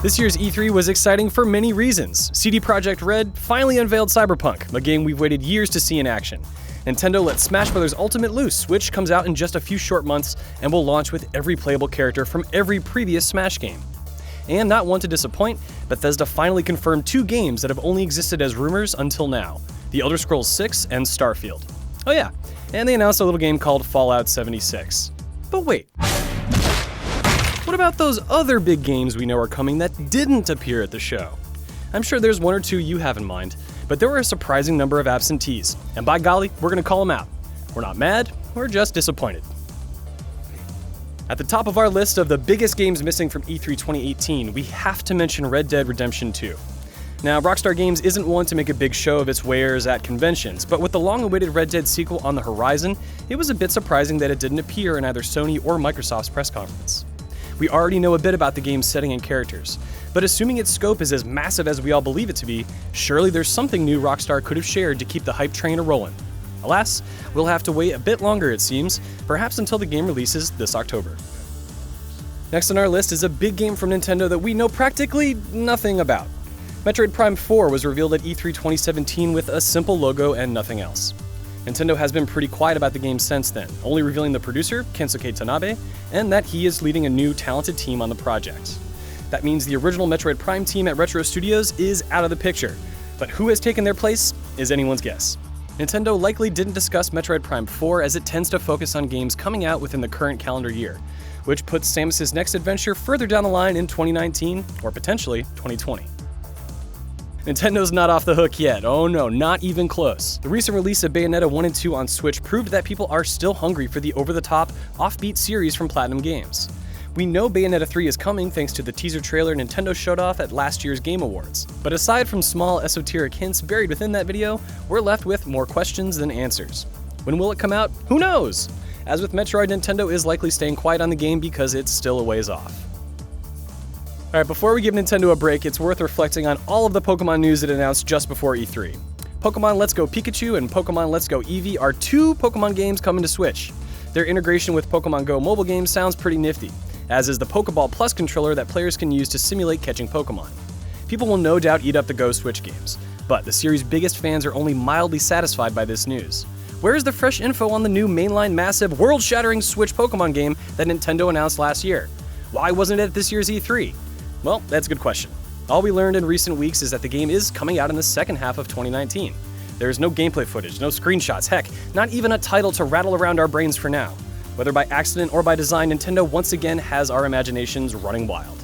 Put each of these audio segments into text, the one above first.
This year's E3 was exciting for many reasons. CD Projekt Red finally unveiled Cyberpunk, a game we've waited years to see in action. Nintendo let Smash Bros. Ultimate loose, which comes out in just a few short months and will launch with every playable character from every previous Smash game. And not one to disappoint, Bethesda finally confirmed 2 games that have only existed as rumors until now: The Elder Scrolls 6 and Starfield. Oh yeah, and they announced a little game called Fallout 76. But wait. What about those other big games we know are coming that didn't appear at the show? I'm sure there's 1 or 2 you have in mind, but there were a surprising number of absentees, and by golly, we're gonna call them out. We're not mad, we're just disappointed. At the top of our list of the biggest games missing from E3 2018, we have to mention Red Dead Redemption 2. Now, Rockstar Games isn't one to make a big show of its wares at conventions, but with the long-awaited Red Dead sequel on the horizon, it was a bit surprising that it didn't appear in either Sony or Microsoft's press conference. We already know a bit about the game's setting and characters, but assuming its scope is as massive as we all believe it to be, surely there's something new Rockstar could have shared to keep the hype train a-rolling. Alas, we'll have to wait a bit longer it seems, perhaps until the game releases this October. Next on our list is a big game from Nintendo that we know practically nothing about. Metroid Prime 4 was revealed at E3 2017 with a simple logo and nothing else. Nintendo has been pretty quiet about the game since then, only revealing the producer, Kensuke Tanabe, and that he is leading a new talented team on the project. That means the original Metroid Prime team at Retro Studios is out of the picture, but who has taken their place is anyone's guess. Nintendo likely didn't discuss Metroid Prime 4 as it tends to focus on games coming out within the current calendar year, which puts Samus's next adventure further down the line in 2019 or potentially 2020. Nintendo's not off the hook yet. Oh no, not even close. The recent release of Bayonetta 1 and 2 on Switch proved that people are still hungry for the over-the-top, offbeat series from Platinum Games. We know Bayonetta 3 is coming thanks to the teaser trailer Nintendo showed off at last year's Game Awards. But aside from small esoteric hints buried within that video, we're left with more questions than answers. When will it come out? Who knows? As with Metroid, Nintendo is likely staying quiet on the game because it's still a ways off. Alright, before we give Nintendo a break, it's worth reflecting on all of the Pokemon news it announced just before E3. Pokemon Let's Go Pikachu and Pokemon Let's Go Eevee are 2 Pokemon games coming to Switch. Their integration with Pokemon Go mobile games sounds pretty nifty, as is the Pokeball Plus controller that players can use to simulate catching Pokemon. People will no doubt eat up the Go Switch games, but the series' biggest fans are only mildly satisfied by this news. Where is the fresh info on the new mainline massive, world-shattering Switch Pokemon game that Nintendo announced last year? Why wasn't it at this year's E3? Well, that's a good question. All we learned in recent weeks is that the game is coming out in the second half of 2019. There's no gameplay footage, no screenshots, heck, not even a title to rattle around our brains for now. Whether by accident or by design, Nintendo once again has our imaginations running wild.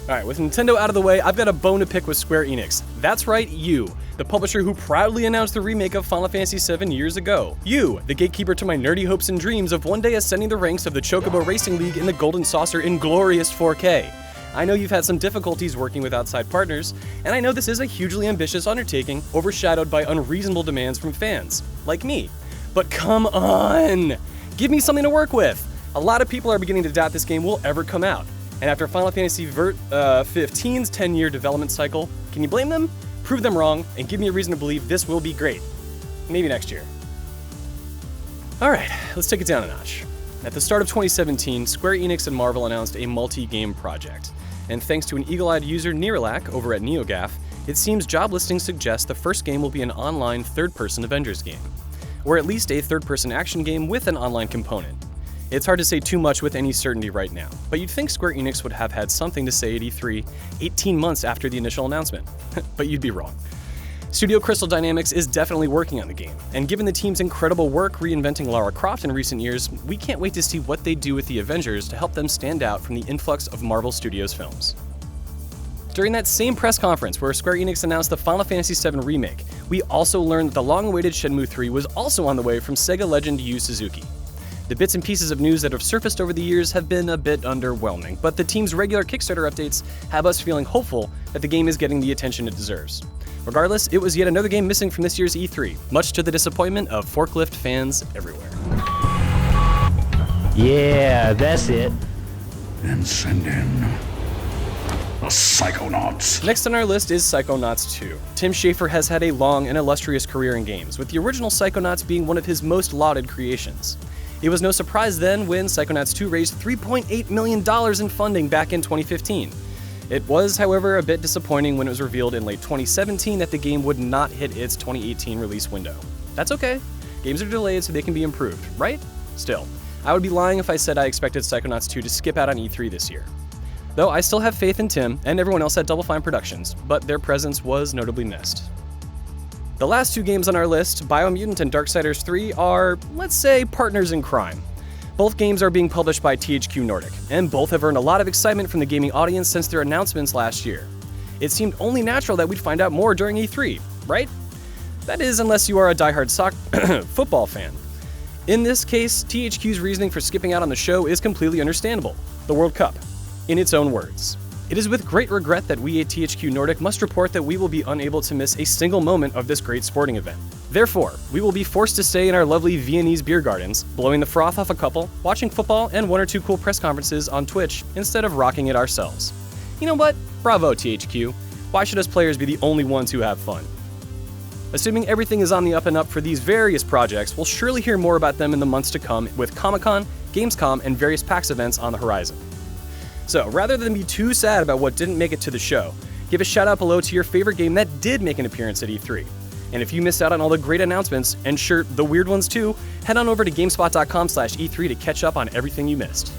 Alright, with Nintendo out of the way, I've got a bone to pick with Square Enix. That's right, you, the publisher who proudly announced the remake of Final Fantasy VII years ago. You, the gatekeeper to my nerdy hopes and dreams of one day ascending the ranks of the Chocobo Racing League in the Golden Saucer in glorious 4K. I know you've had some difficulties working with outside partners, and I know this is a hugely ambitious undertaking, overshadowed by unreasonable demands from fans, like me. But come on! Give me something to work with! A lot of people are beginning to doubt this game will ever come out, and after Final Fantasy XV's 10-year development cycle, can you blame them? Prove them wrong, and give me a reason to believe this will be great. Maybe next year. Alright, let's take it down a notch. At the start of 2017, Square Enix and Marvel announced a multi-game project. And thanks to an eagle-eyed user, Neerlak, over at NeoGAF, it seems job listings suggest the first game will be an online third-person Avengers game. Or at least a third-person action game with an online component. It's hard to say too much with any certainty right now, but you'd think Square Enix would have had something to say at E3 18 months after the initial announcement. But you'd be wrong. Studio Crystal Dynamics is definitely working on the game, and given the team's incredible work reinventing Lara Croft in recent years, we can't wait to see what they do with the Avengers to help them stand out from the influx of Marvel Studios films. During that same press conference where Square Enix announced the Final Fantasy VII Remake, we also learned that the long-awaited Shenmue 3 was also on the way from Sega legend Yu Suzuki. The bits and pieces of news that have surfaced over the years have been a bit underwhelming, but the team's regular Kickstarter updates have us feeling hopeful that the game is getting the attention it deserves. Regardless, it was yet another game missing from this year's E3, much to the disappointment of forklift fans everywhere. Yeah, that's it. And send in the Psychonauts. Next on our list is Psychonauts 2. Tim Schafer has had a long and illustrious career in games, with the original Psychonauts being one of his most lauded creations. It was no surprise then when Psychonauts 2 raised $3.8 million in funding back in 2015. It was, however, a bit disappointing when it was revealed in late 2017 that the game would not hit its 2018 release window. That's okay. Games are delayed so they can be improved, right? Still, I would be lying if I said I expected Psychonauts 2 to skip out on E3 this year. Though I still have faith in Tim and everyone else at Double Fine Productions, but their presence was notably missed. The last 2 games on our list, Biomutant and Darksiders 3, are, let's say, partners in crime. Both games are being published by THQ Nordic, and both have earned a lot of excitement from the gaming audience since their announcements last year. It seemed only natural that we'd find out more during E3, right? That is, unless you are a diehard football fan. In this case, THQ's reasoning for skipping out on the show is completely understandable. The World Cup. In its own words. It is with great regret that we at THQ Nordic must report that we will be unable to miss a single moment of this great sporting event. Therefore, we will be forced to stay in our lovely Viennese beer gardens, blowing the froth off a couple, watching football and 1 or 2 cool press conferences on Twitch instead of rocking it ourselves. You know what? Bravo, THQ. Why should us players be the only ones who have fun? Assuming everything is on the up and up for these various projects, we'll surely hear more about them in the months to come with Comic-Con, Gamescom, and various PAX events on the horizon. So, rather than be too sad about what didn't make it to the show, give a shout out below to your favorite game that did make an appearance at E3. And if you missed out on all the great announcements, and sure, the weird ones too, head on over to GameSpot.com/E3 to catch up on everything you missed.